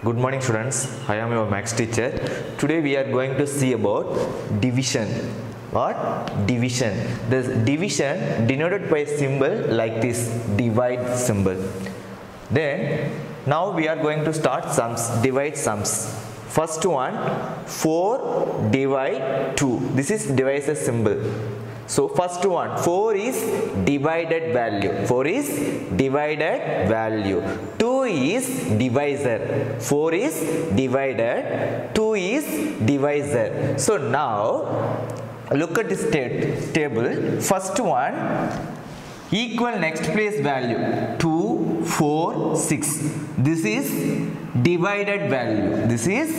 Good morning students, I am your maths teacher. Today we are going to see about division. What? Division. This division denoted by a symbol like this, divide symbol. Then now we are going to start sums, divide sums. First one, 4 divide 2. This is divisor symbol. So first one, 4 is divided value. 4 is divided value. 2 is divisor. 4 is divided. 2 is divisor. So now look at this table. First one, equal next place value 2, 4, 6. This is divided value. This is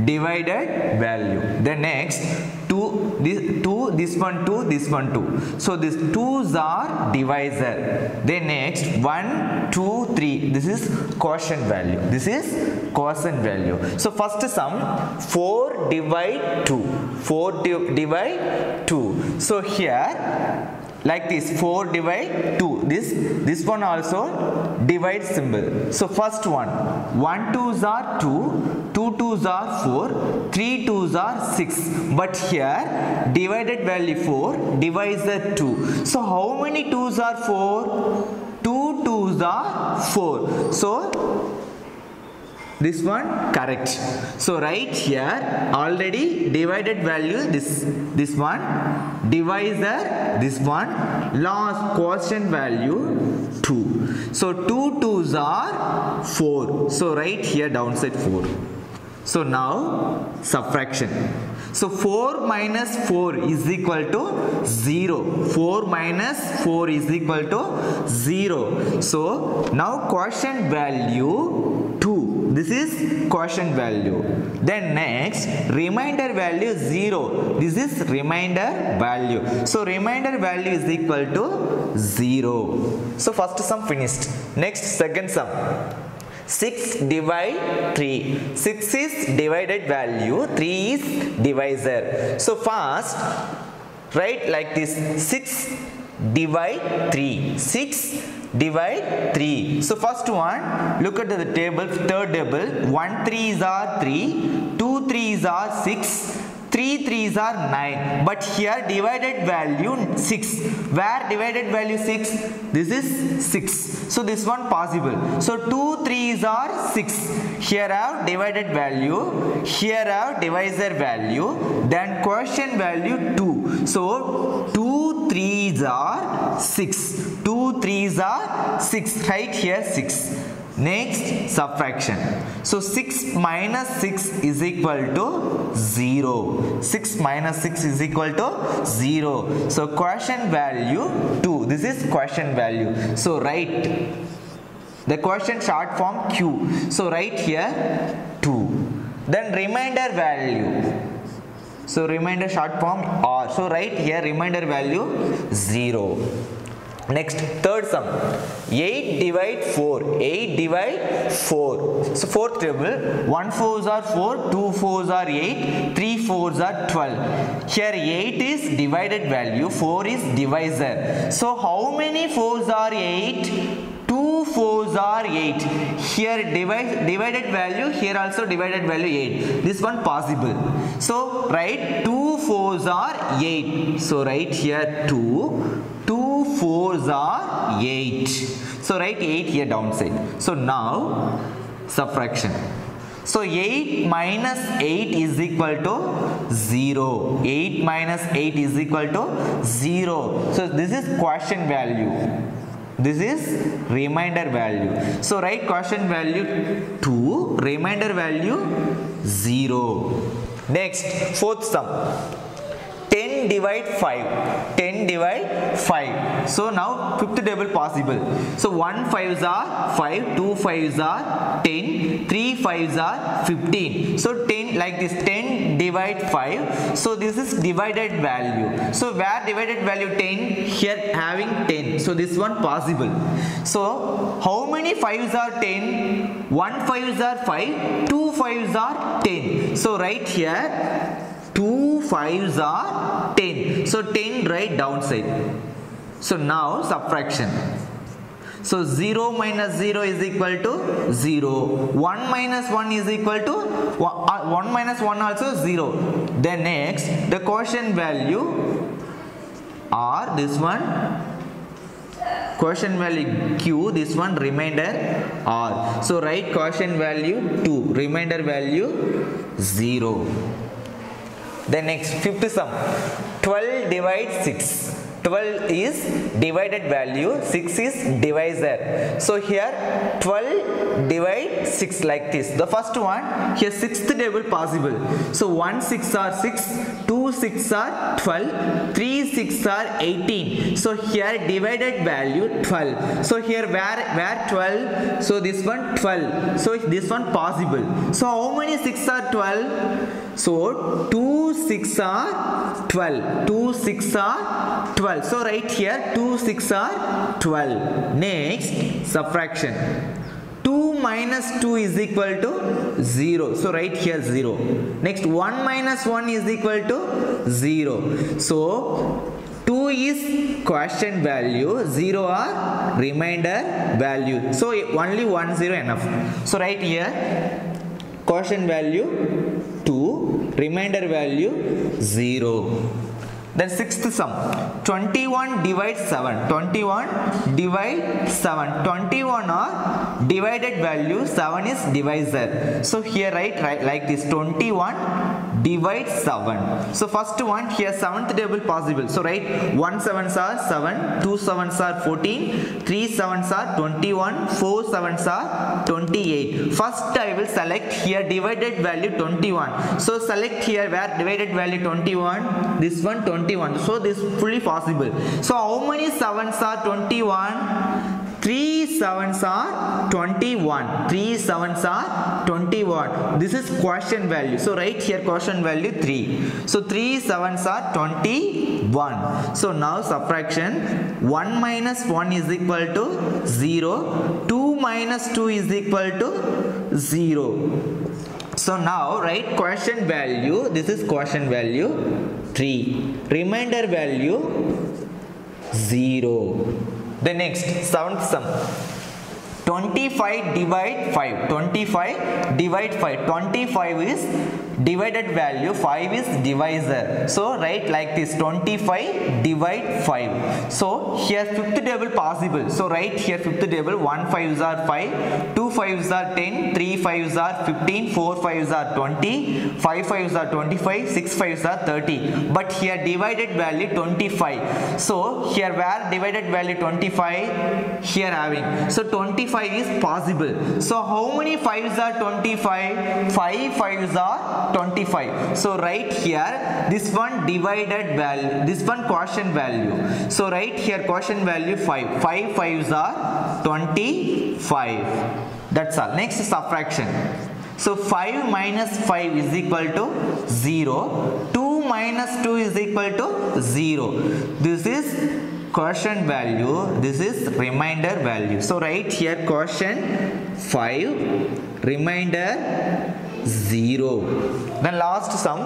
divided value. The next 2, this one 2, this one 2. So these 2's are divisor. Then next 1, 2, 3. This is quotient value. This is quotient value. So first sum 4 divide 2. 4 divide 2. So here like this 4 divide 2. This one also divide symbol. So first one 1 2's are 2, 2 2's are 4, 3 2's are 6. But here divided value 4, divisor 2. So how many 2's are 4? 2 2's are 4. So this one correct. So right here already divided value this one, divisor this one, last quotient value 2. So 2 2's are 4. So right here downside 4. So now subtraction. So 4 minus 4 is equal to 0. 4 minus 4 is equal to 0. So now quotient value 2. This is quotient value. Then next remainder value 0. This is remainder value. So remainder value is equal to 0. So first sum finished. Next second sum. 6 divide 3. 6 is divided value, 3 is divisor. So first write like this, 6 divide 3. 6 divide 3. So first one, look at the table, third table. 1 3's are 3, 2 3's are 6, 3 3's are 9. But here divided value 6. Where divided value 6? This is 6. So this one possible. So 2 3's are 6. Here have divided value. Here have divisor value. Then quotient value 2. So 2 3's are 6. 2 3's are 6. Right here 6. Next subtraction. So 6 minus 6 is equal to 0. 6 minus 6 is equal to 0. So quotient value 2. This is quotient value. So write the quotient short form Q. So write here 2. Then remainder value. So remainder short form R. So write here remainder value 0. Next third sum, 8 divide 4. 8 divide 4. So fourth table, 1 4's are 4, 2 4's are 8, 3 4's are 12. Here 8 is divided value, 4 is divisor. So how many 4's are 8? 2 4's are 8. Here divided value, here also divided value 8. This one possible. So write 2 4's are 8. So write here 2. 2 4's are 8. So write 8 here downside. So now subtraction. So 8 minus 8 is equal to 0. 8 minus 8 is equal to 0. So this is quotient value. This is remainder value. So write quotient value 2, remainder value 0. Next fourth sum. 10 divide 5. 10 divide 5. So now fifth table possible. So 1 5's are 5, 2 5's are 10, 3 5's are 15. So 10 like this, 10 divide 5. So this is divided value. So where divided value 10? Here having 10. So this one possible. So how many 5's are 10? 1 5's are 5, 2 5's are 10. So right here 2 5's are 10. So 10 right downside. So now subtraction. So 0 minus 0 is equal to 0. 1 minus 1 is equal to 1 minus 1 also 0. Then next the quotient value or this one quotient value q, this one remainder r. So write quotient value 2, remainder value 0. Then next fifth sum, 12 divides 6. 12 is divided value, 6 is divisor. So here 12 divide 6 like this. The first one, here sixth table possible. So 1 6 are 6, 2 6 are 12, 3 6 are 18. So here divided value 12. So here where 12? So this one 12. So this one possible. So how many 6 are 12? So 2 6 are 12. 2 6 are 12. So right here 2 6 are 12. Next subtraction. 2 minus 2 is equal to 0. So right here 0. Next 1 minus 1 is equal to 0. So 2 is quotient value, 0 are remainder value. So only 1 0 enough. So right here quotient value 2, remainder value 0. Then sixth sum, 21 divides 7. 21 divide 7. 21 are divided value, 7 is divisor. So here write like this, 21 divide 7. So first one, here seventh table possible. So write 1 7s are 7, 2 7s are 14, 3 7s are 21, 4 7s are 28. First I will select here divided value 21. So select here where divided value 21, this one 21. So this is fully possible. So how many 7s are 21? 3 7s are 21. 3 7s are 21. This is quotient value. So write here quotient value 3. So 3 7s are 21. So now subtraction, 1 minus 1 is equal to 0. 2 minus 2 is equal to 0. So now write quotient value, this is quotient value 3, remainder value 0. The next seventh sum, 25 divide 5. 25 divide 5. 25 is divided value, 5 is divisor. So write like this, 25 divide 5. So here fifth table possible. So write here fifth table, 1 5s are 5, 2 5s are 10, 3 5s are 15, 4 5s are 20, 5 5s are 25, 6 5s are 30. But here divided value 25. So here where divided value 25, here having. So 25 is possible. So how many 5s are 25? 5 5s are 25. So write here this one divided value, this one quotient value. So write here quotient value 5. 5 5s are 25. That's all. Next subtraction. So 5 minus 5 is equal to 0. 2 minus 2 is equal to 0. This is quotient value, this is remainder value. So write here quotient 5, remainder 0. Then last sum,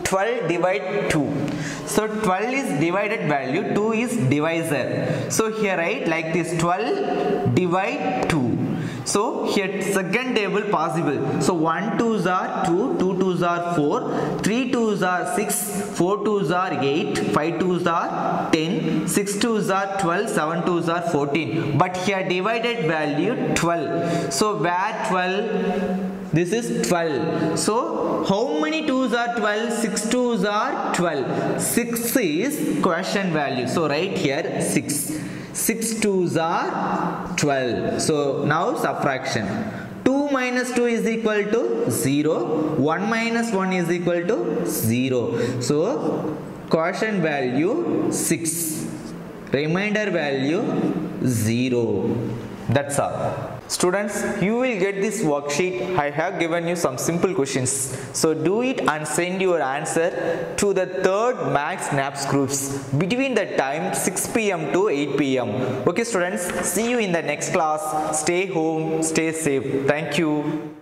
12 divide 2. So 12 is divided value, 2 is divisor. So here write like this, 12 divide 2. So here second table possible. So 1 2s are 2, 2 2s are 4, 3 2s are 6, 4 2s are 8, 5 2s are 10, 6 2s are 12, 7 2s are 14. But here divided value 12. So where 12? This is 12. So how many 2s are 12? 6 2s are 12. 6 is quotient value. So write here 6. 6 2s are 12. So now subtraction. 2 minus 2 is equal to 0. 1 minus 1 is equal to 0. So quotient value 6. Remainder value 0. That's all. Students, you will get this worksheet. I have given you some simple questions. So do it and send your answer to the third Max NAPS groups between the time 6 p.m. to 8 p.m. Okay students, see you in the next class. Stay home, stay safe. Thank you.